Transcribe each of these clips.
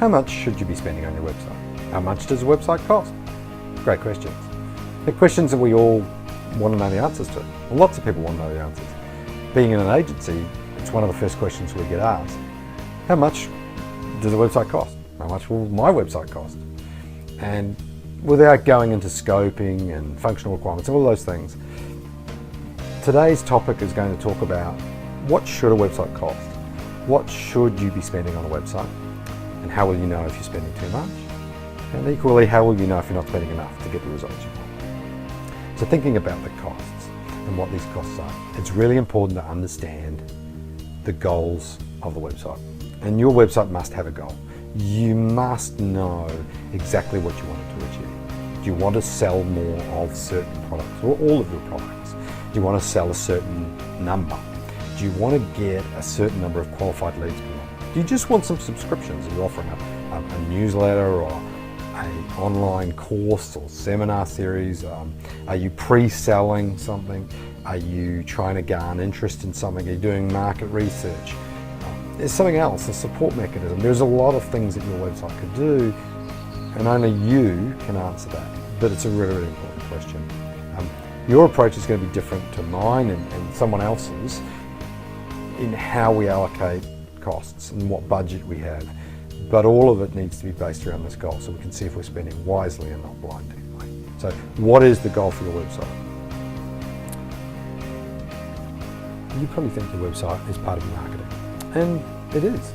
How much should you be spending on your website? How much does a website cost? Great questions. They're questions that we all want to know the answers to. Well, lots of people want to know the answers. Being in an agency, it's one of the first questions we get asked. How much does a website cost? How much will my website cost? And without going into scoping and functional requirements, all those things, today's topic is going to talk about what should a website cost? What should you be spending on a website? And how will you know if you're spending too much? And equally, how will you know if you're not spending enough to get the results you want? So thinking about the costs and what these costs are, it's really important to understand the goals of the website. And your website must have a goal. You must know exactly what you want it to achieve. Do you want to sell more of certain products or all of your products? Do you want to sell a certain number? Do you want to get a certain number of qualified leads per month? Do you just want some subscriptions? Are you offering a newsletter or an online course or seminar series? Are you pre-selling something? Are you trying to gain interest in something? Are you doing market research? There's something else, a support mechanism. There's a lot of things that your website could do, and only you can answer that. But it's a really, really important question. Your approach is going to be different to mine and someone else's in how we allocate costs and what budget we have. But all of it needs to be based around this goal so we can see if we're spending wisely and not blindly. So what is the goal for your website? You probably think your website is part of your marketing, and it is.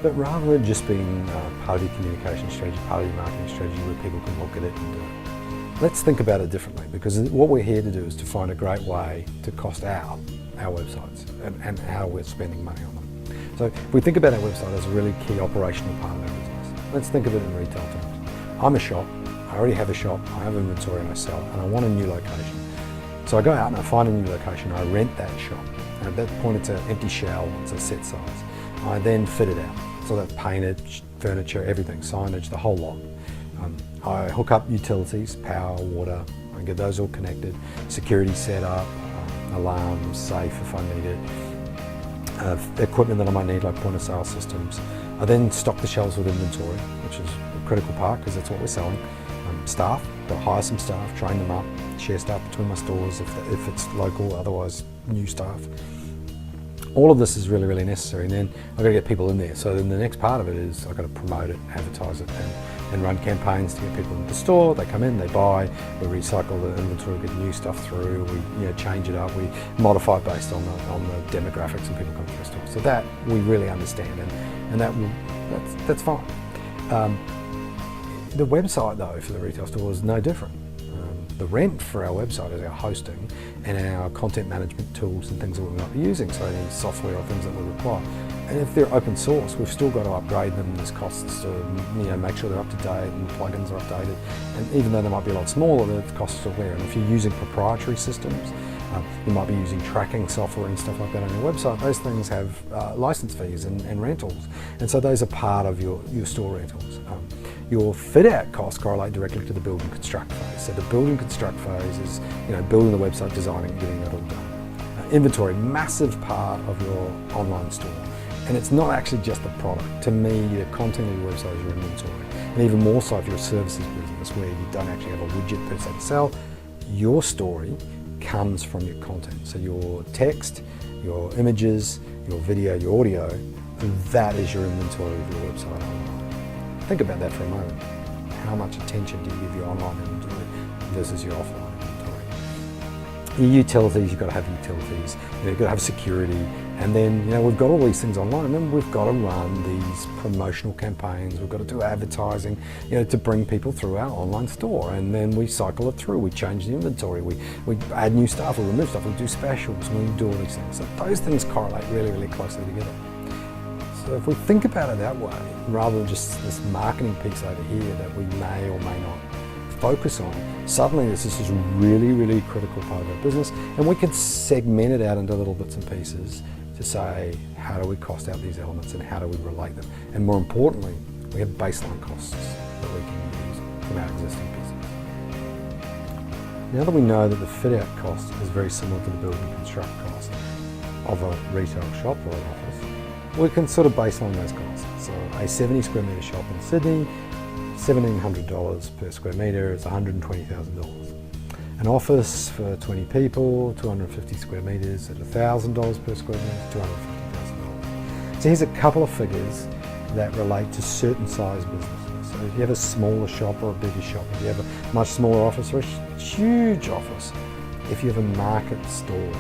But rather than just being part of your communication strategy, part of your marketing strategy where people can look at it and do it, let's think about it differently, because what we're here to do is to find a great way to cost out our websites and how we're spending money on them. So if we think about our website as a really key operational part of our business, let's think of it in retail terms. I'm a shop, I already have a shop, I have inventory and I sell, and I want a new location. So I go out and I find a new location, I rent that shop. And at that point it's an empty shell, it's a set size. I then fit it out. So that's painted, furniture, everything, signage, the whole lot. I hook up utilities, power, water, I get those all connected, security set up, alarms, safe if I need it, equipment that I might need like point of sale systems. I then stock the shelves with inventory, which is a critical part because that's what we're selling. Staff, got to hire some staff, train them up, share staff between my stores if it's local, otherwise new staff. All of this is really, really necessary, and then I've got to get people in there. So then the next part of it is I've got to promote it, advertise it, and run campaigns to get people into the store. They come in, they buy, we recycle the inventory, get new stuff through, we change it up, we modify it based on the demographics and people come to the store. So that we really understand, and that's fine. The website though for the retail store is no different. The rent for our website is our hosting and our content management tools and things that we might be using, so any software or things that we require. And if they're open source, we've still got to upgrade them. There's costs to make sure they're up to date and the plugins are updated. And even though they might be a lot smaller, the costs are still there. And if you're using proprietary systems, you might be using tracking software and stuff like that on your website. Those things have license fees and rentals. And so those are part of your store rentals. Your fit out costs correlate directly to the build and construct phase. So the build and construct phase is building the website, designing and getting that all done. Inventory, massive part of your online store. And it's not actually just the product. To me, the content of your website is your inventory. And even more so if you're a services business where you don't actually have a widget per se to sell, your story comes from your content. So your text, your images, your video, your audio, that is your inventory of your website online. Think about that for a moment. How much attention do you give your online inventory versus your offline inventory? Your utilities, you've got to have utilities. You've got to have security. And then, we've got all these things online, and then we've got to run these promotional campaigns. We've got to do advertising, to bring people through our online store. And then we cycle it through. We change the inventory. We add new stuff. We remove stuff. We do specials. We do all these things. So those things correlate really, really closely together. So if we think about it that way, rather than just this marketing piece over here that we may or may not focus on, suddenly this is a really, really critical part of our business, and we can segment it out into little bits and pieces to say, how do we cost out these elements and how do we relate them? And more importantly, we have baseline costs that we can use from our existing business. Now that we know that the fit out cost is very similar to the build and construct cost of a retail shop or an office, we can sort of baseline those costs. So a 70 square metre shop in Sydney, $1,700 per square metre is $120,000. An office for 20 people, 250 square metres at $1,000 per square metre, $250,000. So here's a couple of figures that relate to certain size businesses. So if you have a smaller shop or a bigger shop, if you have a much smaller office or a huge office, if you have a market store,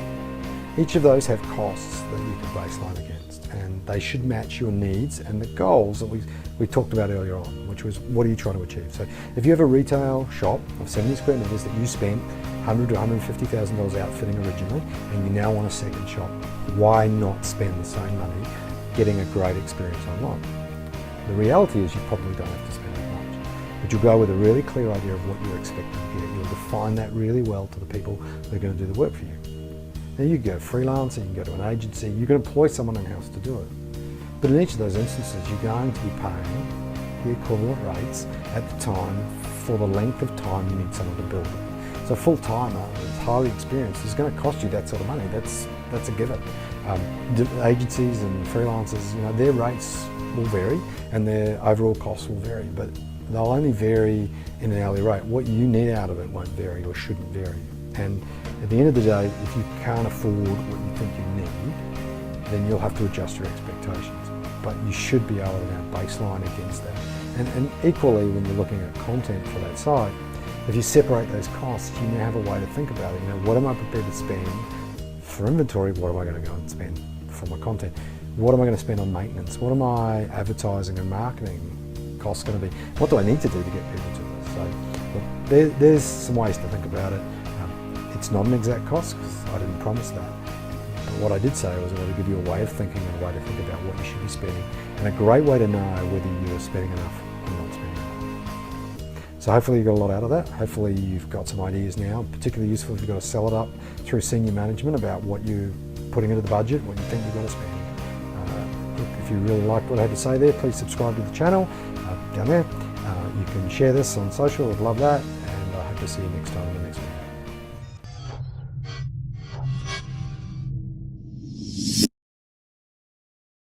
each of those have costs that you can baseline against, and they should match your needs and the goals that we talked about earlier on, which was what are you trying to achieve. So if you have a retail shop of 70 square metres that you spent $100,000 to $150,000 outfitting originally, and you now want a second shop, why not spend the same money getting a great experience online? The reality is you probably don't have to spend that much, but you'll go with a really clear idea of what you're expecting to get. You'll define that really well to the people that are going to do the work for you. Now you can go freelancer, you can go to an agency, you can employ someone in-house to do it. But in each of those instances, you're going to be paying the equivalent rates at the time for the length of time you need someone to build it. So a full-timer that's highly experienced is going to cost you that sort of money. That's a given. Agencies and freelancers, their rates will vary and their overall costs will vary, but they'll only vary in an hourly rate. What you need out of it won't vary or shouldn't vary. And at the end of the day, if you can't afford what you think you need, then you'll have to adjust your expectations. But you should be able to now baseline against that. And equally, when you're looking at content for that site, if you separate those costs, you now have a way to think about it. What am I prepared to spend for inventory? What am I going to go and spend for my content? What am I going to spend on maintenance? What are my advertising and marketing costs going to be? What do I need to do to get people to this? So look, there's some ways to think about it. It's not an exact cost because I didn't promise that. But what I did say was I want to give you a way of thinking and a way to think about what you should be spending, and a great way to know whether you're spending enough or not spending enough. So hopefully you got a lot out of that. Hopefully you've got some ideas now, particularly useful if you've got to sell it up through senior management about what you're putting into the budget, what you think you've got to spend. If you really liked what I had to say there, please subscribe to the channel down there. You can share this on social, I'd love that, and I hope to see you next time in the next video.